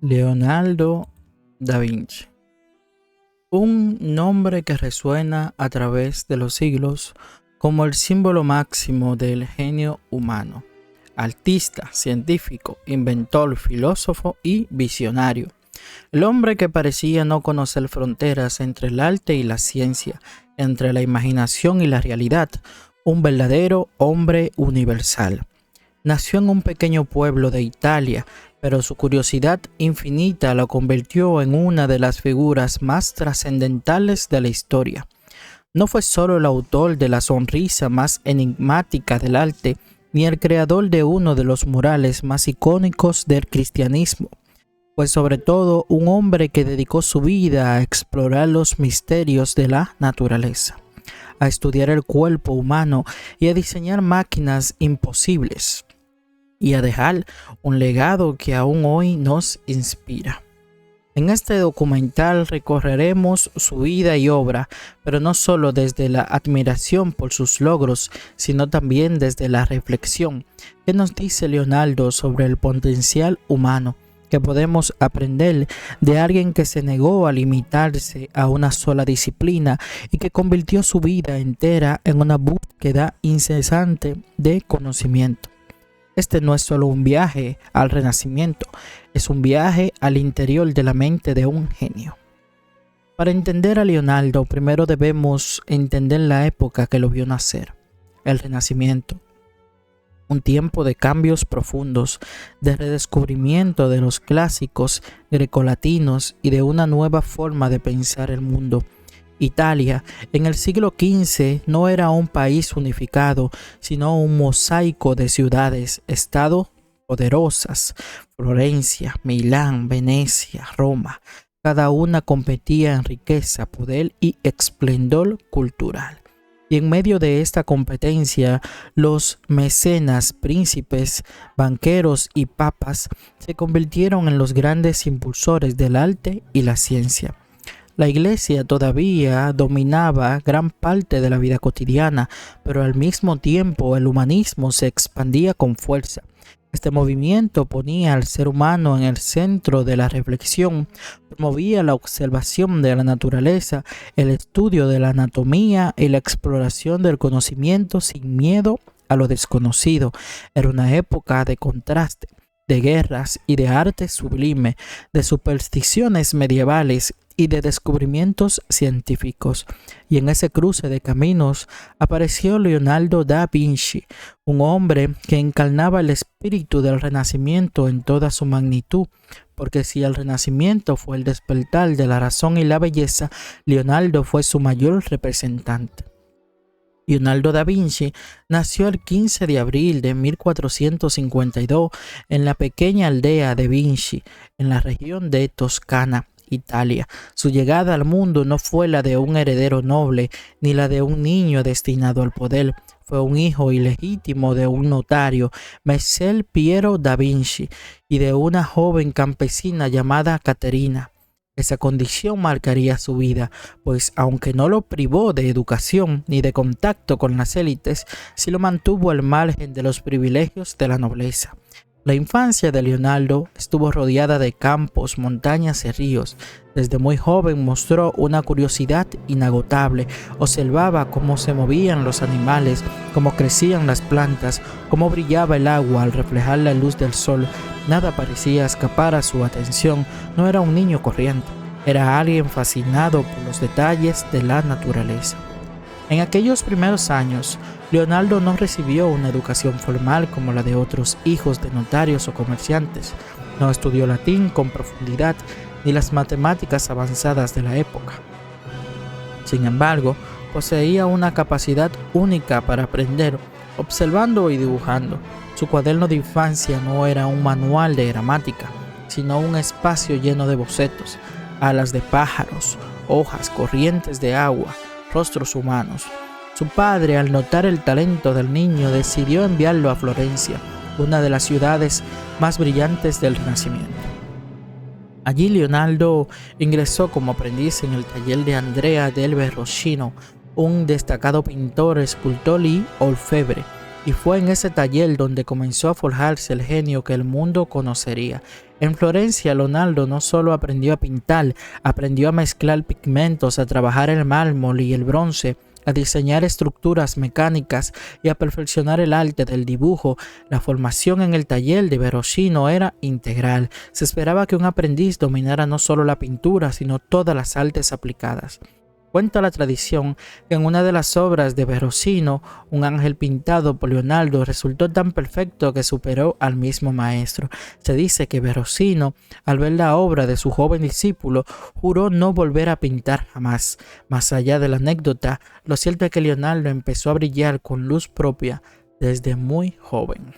Leonardo da Vinci. Un nombre que resuena a través de los siglos como el símbolo máximo del genio humano. Artista, científico, inventor, filósofo y visionario. El hombre que parecía no conocer fronteras entre el arte y la ciencia, entre la imaginación y la realidad. Un verdadero hombre universal. Nació en un pequeño pueblo de Italia, pero su curiosidad infinita lo convirtió en una de las figuras más trascendentales de la historia. No fue solo el autor de la sonrisa más enigmática del arte, ni el creador de uno de los murales más icónicos del cristianismo. Fue sobre todo un hombre que dedicó su vida a explorar los misterios de la naturaleza, a estudiar el cuerpo humano y a diseñar máquinas imposibles, y a dejar un legado que aún hoy nos inspira. En este documental recorreremos su vida y obra, pero no solo desde la admiración por sus logros, sino también desde la reflexión. ¿Qué nos dice Leonardo sobre el potencial humano? Que podemos aprender de alguien que se negó a limitarse a una sola disciplina y que convirtió su vida entera en una búsqueda incesante de conocimiento. Este no es solo un viaje al Renacimiento, es un viaje al interior de la mente de un genio. Para entender a Leonardo, primero debemos entender la época que lo vio nacer, el Renacimiento. Un tiempo de cambios profundos, de redescubrimiento de los clásicos grecolatinos y de una nueva forma de pensar el mundo. Italia, en el siglo XV, no era un país unificado, sino un mosaico de ciudades, estados poderosas: Florencia, Milán, Venecia, Roma. Cada una competía en riqueza, poder y esplendor cultural. Y en medio de esta competencia, los mecenas, príncipes, banqueros y papas se convirtieron en los grandes impulsores del arte y la ciencia. La Iglesia todavía dominaba gran parte de la vida cotidiana, pero al mismo tiempo el humanismo se expandía con fuerza. Este movimiento ponía al ser humano en el centro de la reflexión, promovía la observación de la naturaleza, el estudio de la anatomía y la exploración del conocimiento sin miedo a lo desconocido. Era una época de contraste, de guerras y de arte sublime, de supersticiones medievales y de descubrimientos científicos. Y en ese cruce de caminos apareció Leonardo da Vinci, un hombre que encarnaba el espíritu del Renacimiento en toda su magnitud, porque si el Renacimiento fue el despertar de la razón y la belleza, Leonardo fue su mayor representante. Leonardo da Vinci nació el 15 de abril de 1452 en la pequeña aldea de Vinci, en la región de Toscana, Italia. Su llegada al mundo no fue la de un heredero noble, ni la de un niño destinado al poder. Fue un hijo ilegítimo de un notario, Messer Piero da Vinci, y de una joven campesina llamada Caterina. Esa condición marcaría su vida, pues aunque no lo privó de educación ni de contacto con las élites, sí lo mantuvo al margen de los privilegios de la nobleza. La infancia de Leonardo estuvo rodeada de campos, montañas y ríos. Desde muy joven mostró una curiosidad inagotable. Observaba cómo se movían los animales, cómo crecían las plantas, cómo brillaba el agua al reflejar la luz del sol. Nada parecía escapar a su atención. No era un niño corriente, era alguien fascinado por los detalles de la naturaleza. En aquellos primeros años, Leonardo no recibió una educación formal como la de otros hijos de notarios o comerciantes. No estudió latín con profundidad ni las matemáticas avanzadas de la época. Sin embargo, poseía una capacidad única para aprender, observando y dibujando. Su cuaderno de infancia no era un manual de gramática, sino un espacio lleno de bocetos, alas de pájaros, hojas, corrientes de agua, rostros humanos. Su padre, al notar el talento del niño, decidió enviarlo a Florencia, una de las ciudades más brillantes del Renacimiento. Allí Leonardo ingresó como aprendiz en el taller de Andrea del Verrocchio, un destacado pintor, escultor y orfebre. y fue en ese taller donde comenzó a forjarse el genio que el mundo conocería. En Florencia, Leonardo no solo aprendió a pintar, aprendió a mezclar pigmentos, a trabajar el mármol y el bronce, a diseñar estructuras mecánicas y a perfeccionar el arte del dibujo. La formación en el taller de Verrocchio era integral. Se esperaba que un aprendiz dominara no solo la pintura, sino todas las artes aplicadas. Cuenta la tradición que en una de las obras de Verrocchio, un ángel pintado por Leonardo resultó tan perfecto que superó al mismo maestro. Se dice que Verrocchio, al ver la obra de su joven discípulo, juró no volver a pintar jamás. Más allá de la anécdota, lo cierto es que Leonardo empezó a brillar con luz propia desde muy joven.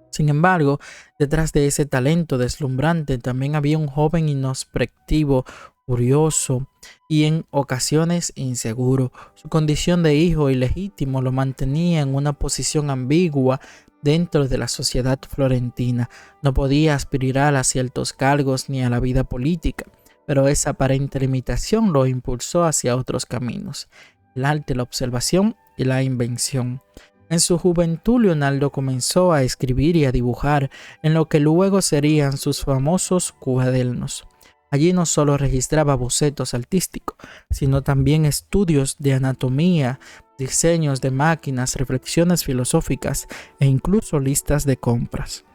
Sin embargo, detrás de ese talento deslumbrante también había un joven introspectivo, curioso y en ocasiones inseguro. Su condición de hijo ilegítimo lo mantenía en una posición ambigua dentro de la sociedad florentina. No podía aspirar a ciertos cargos ni a la vida política, pero esa aparente limitación lo impulsó hacia otros caminos: el arte, la observación y la invención. En su juventud, Leonardo comenzó a escribir y a dibujar en lo que luego serían sus famosos cuadernos. Allí no solo registraba bocetos artísticos, sino también estudios de anatomía, diseños de máquinas, reflexiones filosóficas e incluso listas de compras.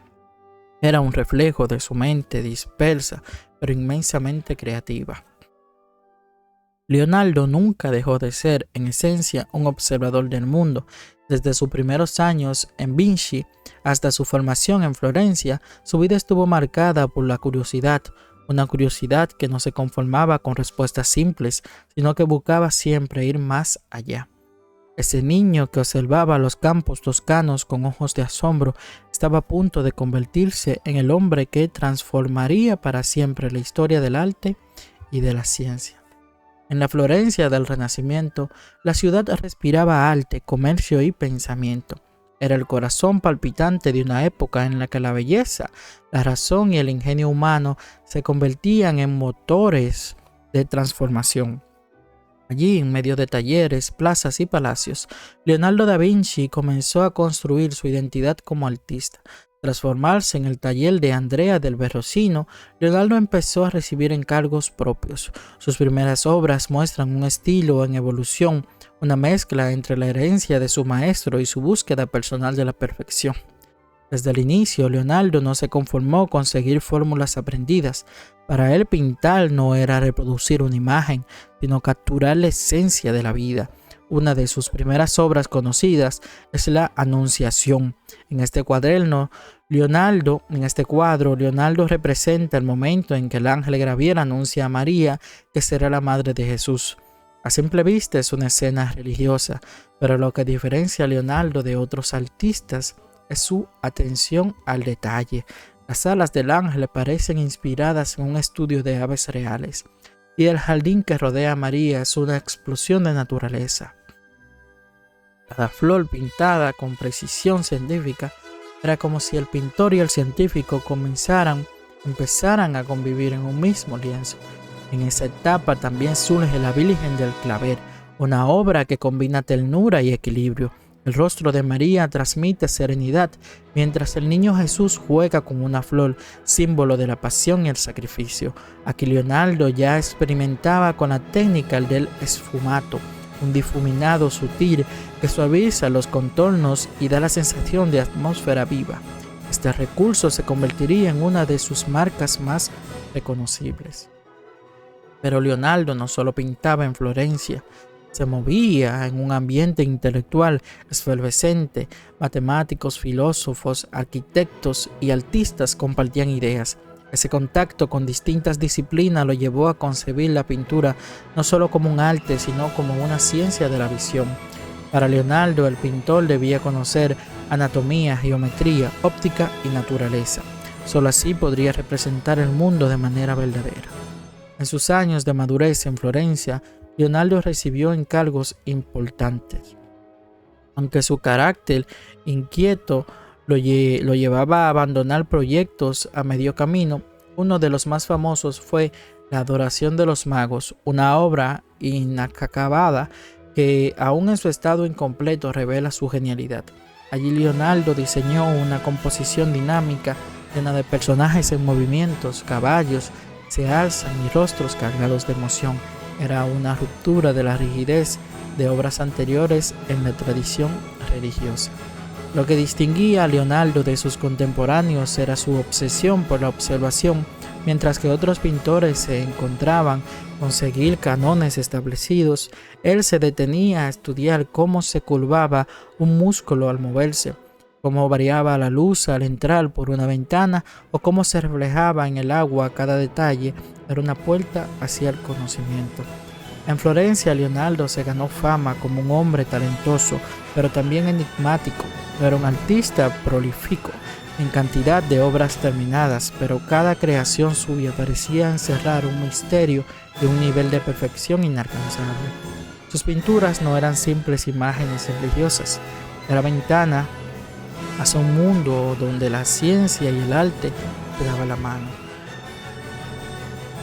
Era un reflejo de su mente dispersa, pero inmensamente creativa. Leonardo nunca dejó de ser, en esencia, un observador del mundo. Desde sus primeros años en Vinci hasta su formación en Florencia, su vida estuvo marcada por la curiosidad, una curiosidad que no se conformaba con respuestas simples, sino que buscaba siempre ir más allá. Ese niño que observaba los campos toscanos con ojos de asombro estaba a punto de convertirse en el hombre que transformaría para siempre la historia del arte y de la ciencia. En la Florencia del Renacimiento, la ciudad respiraba arte, comercio y pensamiento. Era el corazón palpitante de una época en la que la belleza, la razón y el ingenio humano se convertían en motores de transformación. Allí, en medio de talleres, plazas y palacios, Leonardo da Vinci comenzó a construir su identidad como artista. Tras formarse en el taller de Andrea del Verrocchio, Leonardo empezó a recibir encargos propios. Sus primeras obras muestran un estilo en evolución, una mezcla entre la herencia de su maestro y su búsqueda personal de la perfección. Desde el inicio, Leonardo no se conformó con seguir fórmulas aprendidas. Para él, pintar no era reproducir una imagen, sino capturar la esencia de la vida. Una de sus primeras obras conocidas es la Anunciación. En este cuadro, Leonardo representa el momento en que el ángel Gabriel anuncia a María que será la madre de Jesús. A simple vista es una escena religiosa, pero lo que diferencia a Leonardo de otros artistas es su atención al detalle. Las alas del ángel parecen inspiradas en un estudio de aves reales, y el jardín que rodea a María es una explosión de naturaleza. Cada flor pintada con precisión científica era como si el pintor y el científico empezaran a convivir en un mismo lienzo. En esa etapa también surge la Virgen del Claver, una obra que combina ternura y equilibrio. El rostro de María transmite serenidad, mientras el niño Jesús juega con una flor, símbolo de la pasión y el sacrificio. Aquí Leonardo ya experimentaba con la técnica del esfumato, un difuminado sutil que suaviza los contornos y da la sensación de atmósfera viva. Este recurso se convertiría en una de sus marcas más reconocibles. Pero Leonardo no solo pintaba en Florencia, se movía en un ambiente intelectual efervescente. Matemáticos, filósofos, arquitectos y artistas compartían ideas. Ese contacto con distintas disciplinas lo llevó a concebir la pintura no solo como un arte, sino como una ciencia de la visión. Para Leonardo, el pintor debía conocer anatomía, geometría, óptica y naturaleza. Solo así podría representar el mundo de manera verdadera. En sus años de madurez en Florencia, Leonardo recibió encargos importantes. Aunque su carácter inquieto lo llevaba a abandonar proyectos a medio camino, uno de los más famosos fue La Adoración de los Magos, una obra inacabada que aún en su estado incompleto revela su genialidad. Allí Leonardo diseñó una composición dinámica llena de personajes en movimientos, caballos se alzan y rostros cargados de emoción. Era una ruptura de la rigidez de obras anteriores en la tradición religiosa. Lo que distinguía a Leonardo de sus contemporáneos era su obsesión por la observación, mientras que otros pintores se encontraban con seguir cánones establecidos. Él se detenía a estudiar cómo se curvaba un músculo al moverse, cómo variaba la luz al entrar por una ventana o cómo se reflejaba en el agua cada detalle. Era una puerta hacia el conocimiento. En Florencia, Leonardo se ganó fama como un hombre talentoso, pero también enigmático. Era un artista prolífico en cantidad de obras terminadas, pero cada creación suya parecía encerrar un misterio de un nivel de perfección inalcanzable. Sus pinturas no eran simples imágenes religiosas, era ventana hacia un mundo donde la ciencia y el arte se daban la mano.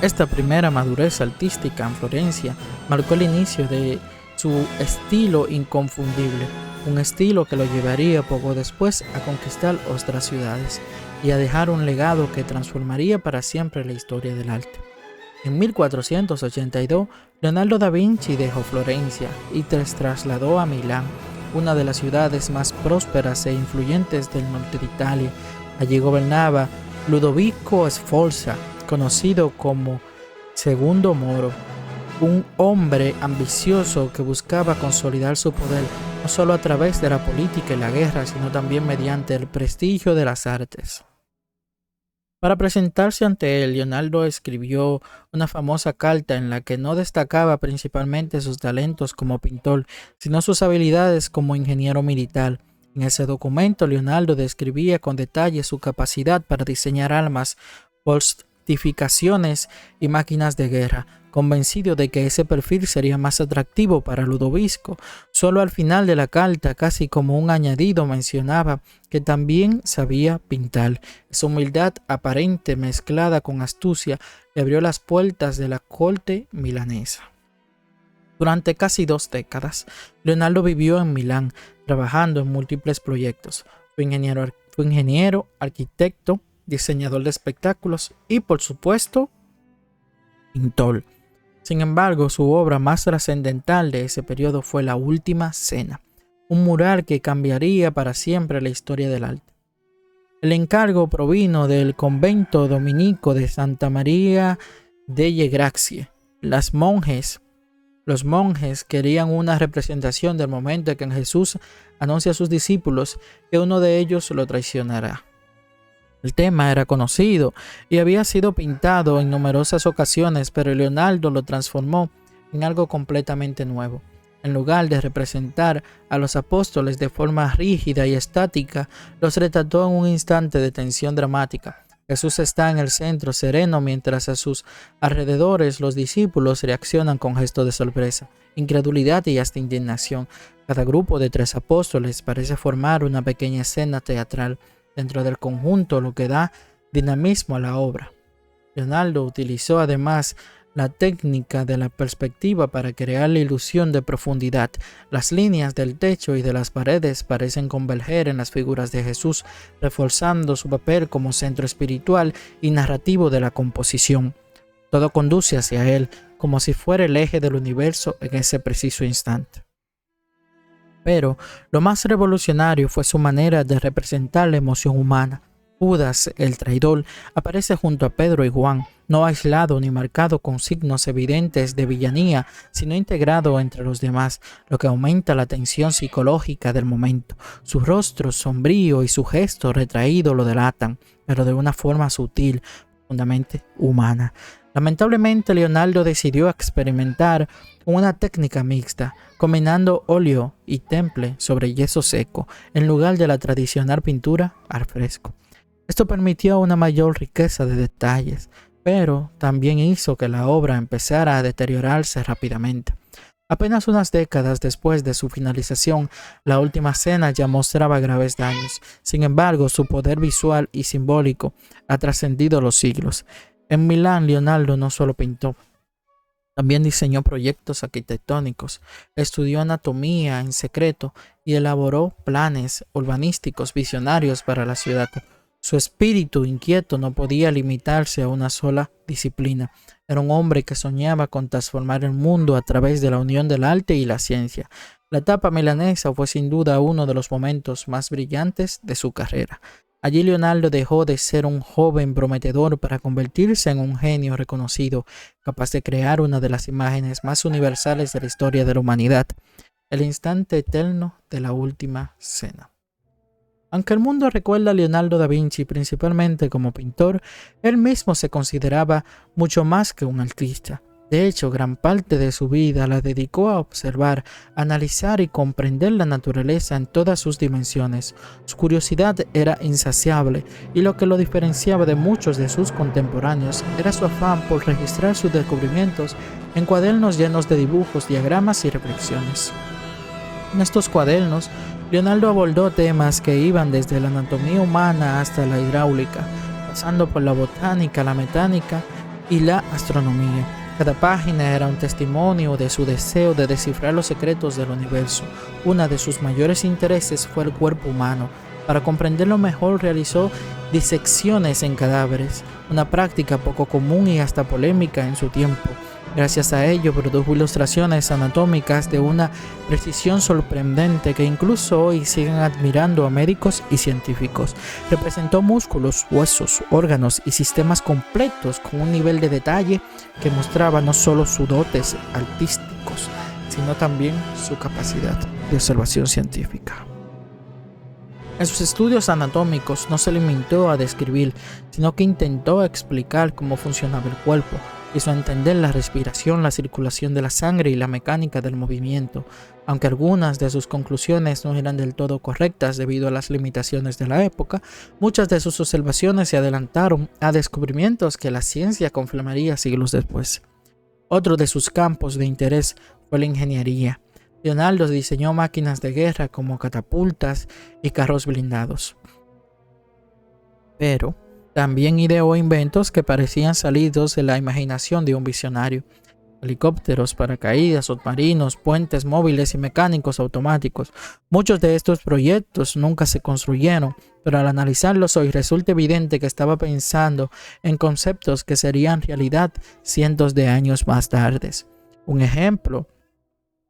Esta primera madurez artística en Florencia marcó el inicio de su estilo inconfundible, un estilo que lo llevaría poco después a conquistar otras ciudades y a dejar un legado que transformaría para siempre la historia del arte. En 1482, Leonardo da Vinci dejó Florencia y se trasladó a Milán, una de las ciudades más prósperas e influyentes del norte de Italia. Allí gobernaba Ludovico Sforza, conocido como Segundo Moro, un hombre ambicioso que buscaba consolidar su poder no solo a través de la política y la guerra, sino también mediante el prestigio de las artes. Para presentarse ante él, Leonardo escribió una famosa carta en la que no destacaba principalmente sus talentos como pintor, sino sus habilidades como ingeniero militar. En ese documento, Leonardo describía con detalle su capacidad para diseñar armas, fortificaciones y máquinas de guerra. Convencido de que ese perfil sería más atractivo para Ludovico, solo al final de la carta, casi como un añadido, mencionaba que también sabía pintar. Esa humildad aparente mezclada con astucia le abrió las puertas de la corte milanesa. Durante casi 2 décadas, Leonardo vivió en Milán, trabajando en múltiples proyectos. Fue ingeniero, arquitecto, diseñador de espectáculos y, por supuesto, pintor. Sin embargo, su obra más trascendental de ese periodo fue La Última Cena, un mural que cambiaría para siempre la historia del arte. El encargo provino del convento dominico de Santa María delle Grazie. Los monjes querían una representación del momento en que Jesús anuncia a sus discípulos que uno de ellos lo traicionará. El tema era conocido y había sido pintado en numerosas ocasiones, pero Leonardo lo transformó en algo completamente nuevo. En lugar de representar a los apóstoles de forma rígida y estática, los retrató en un instante de tensión dramática. Jesús está en el centro, sereno, mientras a sus alrededores los discípulos reaccionan con gestos de sorpresa, incredulidad y hasta indignación. Cada grupo de 3 apóstoles parece formar una pequeña escena teatral dentro del conjunto, lo que da dinamismo a la obra. Leonardo utilizó además la técnica de la perspectiva para crear la ilusión de profundidad. Las líneas del techo y de las paredes parecen converger en las figuras de Jesús, reforzando su papel como centro espiritual y narrativo de la composición. Todo conduce hacia él, como si fuera el eje del universo en ese preciso instante. Pero lo más revolucionario fue su manera de representar la emoción humana. Judas, el traidor, aparece junto a Pedro y Juan, no aislado ni marcado con signos evidentes de villanía, sino integrado entre los demás, lo que aumenta la tensión psicológica del momento. Su rostro sombrío y su gesto retraído lo delatan, pero de una forma sutil, profundamente humana. Lamentablemente, Leonardo decidió experimentar una técnica mixta, combinando óleo y temple sobre yeso seco, en lugar de la tradicional pintura al fresco. Esto permitió una mayor riqueza de detalles, pero también hizo que la obra empezara a deteriorarse rápidamente. Apenas unas décadas después de su finalización, La Última Cena ya mostraba graves daños. Sin embargo, su poder visual y simbólico ha trascendido los siglos. En Milán, Leonardo no solo pintó, También diseñó proyectos arquitectónicos, estudió anatomía en secreto y elaboró planes urbanísticos visionarios para la ciudad. Su espíritu inquieto no podía limitarse a una sola disciplina. Era un hombre que soñaba con transformar el mundo a través de la unión del arte y la ciencia. La etapa milanesa fue sin duda uno de los momentos más brillantes de su carrera. Allí Leonardo dejó de ser un joven prometedor para convertirse en un genio reconocido, capaz de crear una de las imágenes más universales de la historia de la humanidad, el instante eterno de la última cena. Aunque el mundo recuerda a Leonardo da Vinci principalmente como pintor, él mismo se consideraba mucho más que un artista. De hecho, gran parte de su vida la dedicó a observar, analizar y comprender la naturaleza en todas sus dimensiones. Su curiosidad era insaciable y lo que lo diferenciaba de muchos de sus contemporáneos era su afán por registrar sus descubrimientos en cuadernos llenos de dibujos, diagramas y reflexiones. En estos cuadernos, Leonardo abordó temas que iban desde la anatomía humana hasta la hidráulica, pasando por la botánica, la mecánica y la astronomía. Cada página era un testimonio de su deseo de descifrar los secretos del universo. Uno de sus mayores intereses fue el cuerpo humano. Para comprenderlo mejor realizó disecciones en cadáveres, una práctica poco común y hasta polémica en su tiempo. Gracias a ello produjo ilustraciones anatómicas de una precisión sorprendente que incluso hoy siguen admirando a médicos y científicos. Representó músculos, huesos, órganos y sistemas completos con un nivel de detalle que mostraba no solo sus dotes artísticos, sino también su capacidad de observación científica. En sus estudios anatómicos no se limitó a describir, sino que intentó explicar cómo funcionaba el cuerpo. Hizo entender la respiración, la circulación de la sangre y la mecánica del movimiento. Aunque algunas de sus conclusiones no eran del todo correctas debido a las limitaciones de la época, muchas de sus observaciones se adelantaron a descubrimientos que la ciencia confirmaría siglos después. Otro de sus campos de interés fue la ingeniería. Leonardo diseñó máquinas de guerra como catapultas y carros blindados. Pero también ideó inventos que parecían salidos de la imaginación de un visionario. Helicópteros, paracaídas, submarinos, puentes móviles y mecánicos automáticos. Muchos de estos proyectos nunca se construyeron, pero al analizarlos hoy resulta evidente que estaba pensando en conceptos que serían realidad cientos de años más tarde. Un ejemplo,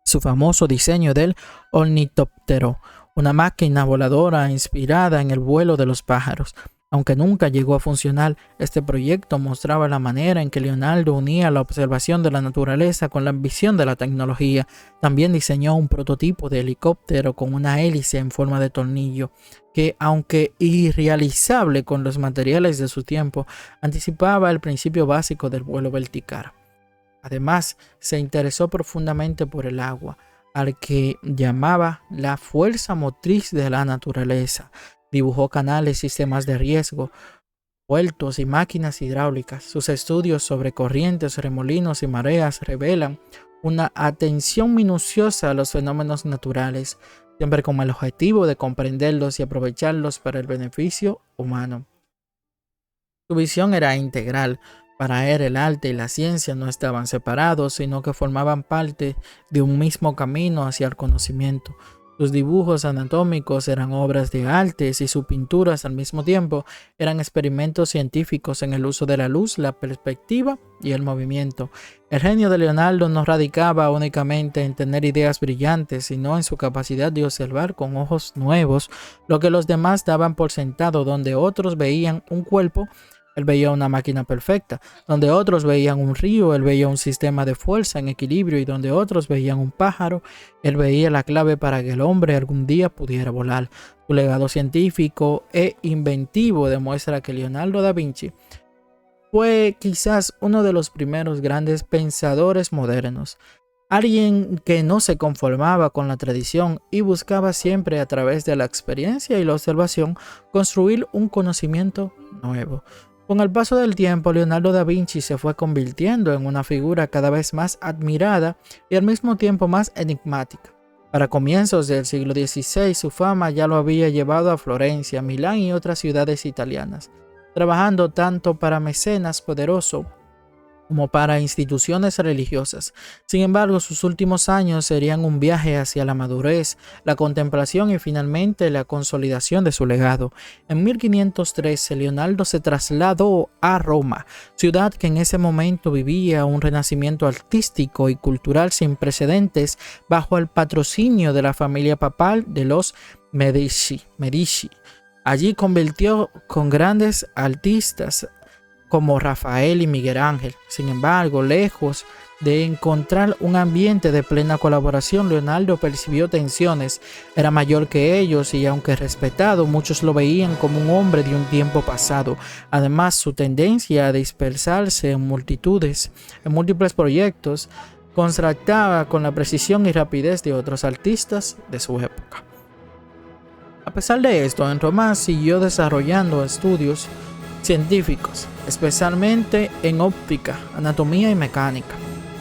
su famoso diseño del ornitóptero, una máquina voladora inspirada en el vuelo de los pájaros. Aunque nunca llegó a funcionar, este proyecto mostraba la manera en que Leonardo unía la observación de la naturaleza con la ambición de la tecnología. También diseñó un prototipo de helicóptero con una hélice en forma de tornillo, que, aunque irrealizable con los materiales de su tiempo, anticipaba el principio básico del vuelo vertical. Además, se interesó profundamente por el agua, al que llamaba la fuerza motriz de la naturaleza. Dibujó canales, sistemas de riesgo, puertos y máquinas hidráulicas. Sus estudios sobre corrientes, remolinos y mareas revelan una atención minuciosa a los fenómenos naturales, siempre con el objetivo de comprenderlos y aprovecharlos para el beneficio humano. Su visión era integral. Para él, el arte y la ciencia no estaban separados, sino que formaban parte de un mismo camino hacia el conocimiento. Sus dibujos anatómicos eran obras de arte y sus pinturas al mismo tiempo eran experimentos científicos en el uso de la luz, la perspectiva y el movimiento. El genio de Leonardo no radicaba únicamente en tener ideas brillantes, sino en su capacidad de observar con ojos nuevos lo que los demás daban por sentado. Donde otros veían un cuerpo, él veía una máquina perfecta. Donde otros veían un río, él veía un sistema de fuerza en equilibrio. Y donde otros veían un pájaro, él veía la clave para que el hombre algún día pudiera volar. Su legado científico e inventivo demuestra que Leonardo da Vinci fue quizás uno de los primeros grandes pensadores modernos. Alguien que no se conformaba con la tradición y buscaba siempre a través de la experiencia y la observación construir un conocimiento nuevo. Con el paso del tiempo, Leonardo da Vinci se fue convirtiendo en una figura cada vez más admirada y al mismo tiempo más enigmática. Para comienzos del siglo XVI, su fama ya lo había llevado a Florencia, Milán y otras ciudades italianas, trabajando tanto para mecenas poderosos como para instituciones religiosas. Sin embargo, sus últimos años serían un viaje hacia la madurez, la contemplación y finalmente la consolidación de su legado. En 1513, Leonardo se trasladó a Roma, ciudad que en ese momento vivía un renacimiento artístico y cultural sin precedentes bajo el patrocinio de la familia papal de los Medici. Allí convirtió con grandes artistas como Rafael y Miguel Ángel. Sin embargo, lejos de encontrar un ambiente de plena colaboración, Leonardo percibió tensiones. Era mayor que ellos y, aunque respetado, muchos lo veían como un hombre de un tiempo pasado. Además, su tendencia a dispersarse en multitudes, en múltiples proyectos, contrastaba con la precisión y rapidez de otros artistas de su época. A pesar de esto, en Roma siguió desarrollando estudios científicos, especialmente en óptica, anatomía y mecánica,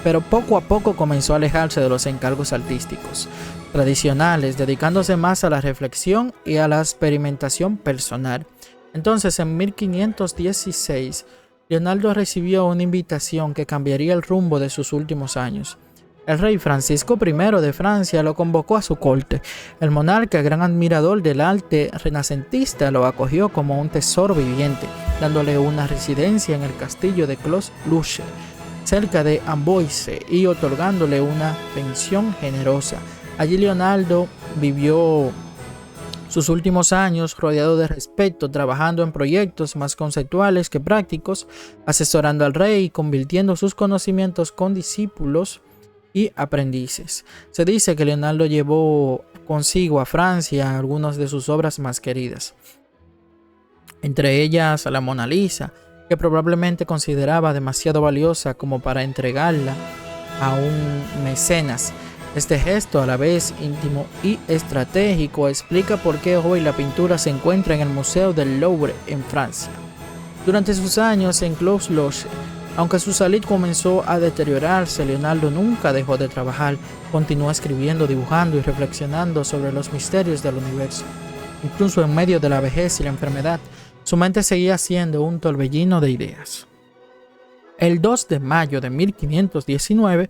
pero poco a poco comenzó a alejarse de los encargos artísticos tradicionales, dedicándose más a la reflexión y a la experimentación personal. Entonces, en 1516, Leonardo recibió una invitación que cambiaría el rumbo de sus últimos años. El rey Francisco I de Francia lo convocó a su corte. El monarca, gran admirador del arte renacentista, lo acogió como un tesoro viviente, dándole una residencia en el castillo de Clos-Luche, cerca de Amboise, y otorgándole una pensión generosa. Allí Leonardo vivió sus últimos años rodeado de respeto, trabajando en proyectos más conceptuales que prácticos, asesorando al rey y convirtiendo sus conocimientos con discípulos y aprendices. Se dice que Leonardo llevó consigo a Francia algunas de sus obras más queridas, entre ellas la Mona Lisa, que probablemente consideraba demasiado valiosa como para entregarla a un mecenas. Este gesto, a la vez íntimo y estratégico, explica por qué hoy la pintura se encuentra en el Museo del Louvre en Francia. Durante sus años en Clos-Luche, aunque su salud comenzó a deteriorarse, Leonardo nunca dejó de trabajar. Continuó escribiendo, dibujando y reflexionando sobre los misterios del universo. Incluso en medio de la vejez y la enfermedad, su mente seguía siendo un torbellino de ideas. El 2 de mayo de 1519,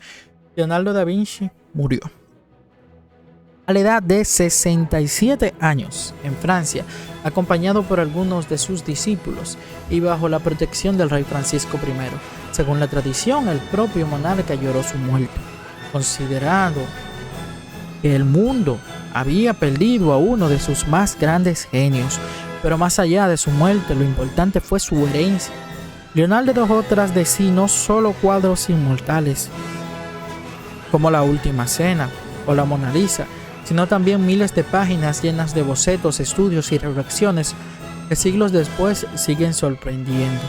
Leonardo da Vinci murió a la edad de 67 años en Francia, acompañado por algunos de sus discípulos y bajo la protección del rey Francisco I. Según la tradición, el propio monarca lloró su muerte, considerando que el mundo había perdido a uno de sus más grandes genios. Pero más allá de su muerte, lo importante fue su herencia. Leonardo dejó tras de sí no solo cuadros inmortales, como la Última Cena o la Mona Lisa, sino también miles de páginas llenas de bocetos, estudios y reflexiones que siglos después siguen sorprendiendo.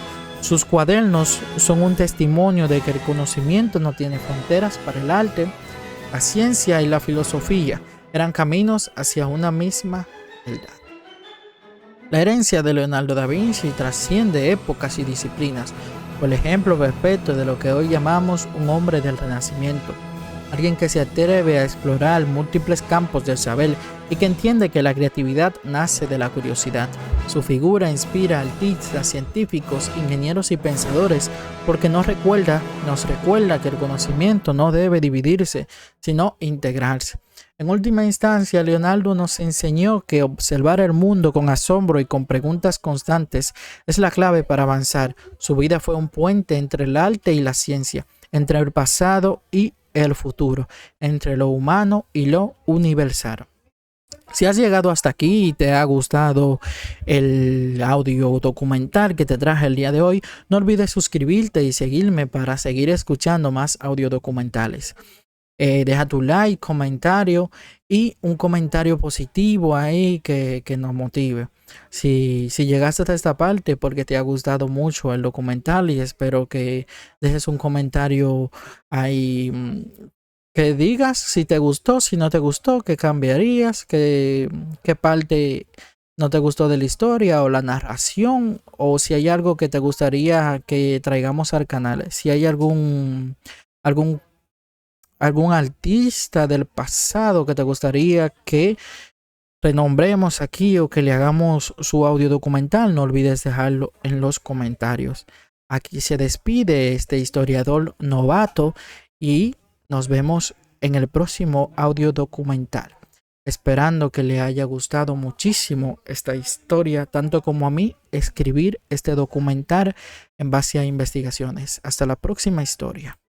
Sus cuadernos son un testimonio de que el conocimiento no tiene fronteras para el arte. La ciencia y la filosofía eran caminos hacia una misma verdad. La herencia de Leonardo da Vinci trasciende épocas y disciplinas. Por ejemplo perfecto de lo que hoy llamamos un hombre del Renacimiento. Alguien que se atreve a explorar múltiples campos del saber y que entiende que la creatividad nace de la curiosidad. Su figura inspira a artistas, científicos, ingenieros y pensadores porque nos recuerda que el conocimiento no debe dividirse, sino integrarse. En última instancia, Leonardo nos enseñó que observar el mundo con asombro y con preguntas constantes es la clave para avanzar. Su vida fue un puente entre el arte y la ciencia, entre el pasado y el futuro, entre lo humano y lo universal. Si has llegado hasta aquí y te ha gustado el audio documental que te traje el día de hoy, no olvides suscribirte y seguirme para seguir escuchando más audio documentales. Deja tu like, comentario y un comentario positivo ahí que nos motive. Si llegaste hasta esta parte porque te ha gustado mucho el documental, y espero que dejes un comentario ahí que digas si te gustó, si no te gustó, qué cambiarías, qué parte no te gustó de la historia o la narración, o si hay algo que te gustaría que traigamos al canal, si hay algún artista del pasado que te gustaría que renombremos aquí o que le hagamos su audio documental, no olvides dejarlo en los comentarios. Aquí se despide este historiador novato y nos vemos en el próximo audio documental. Esperando que le haya gustado muchísimo esta historia, tanto como a mí escribir este documental en base a investigaciones. Hasta la próxima historia.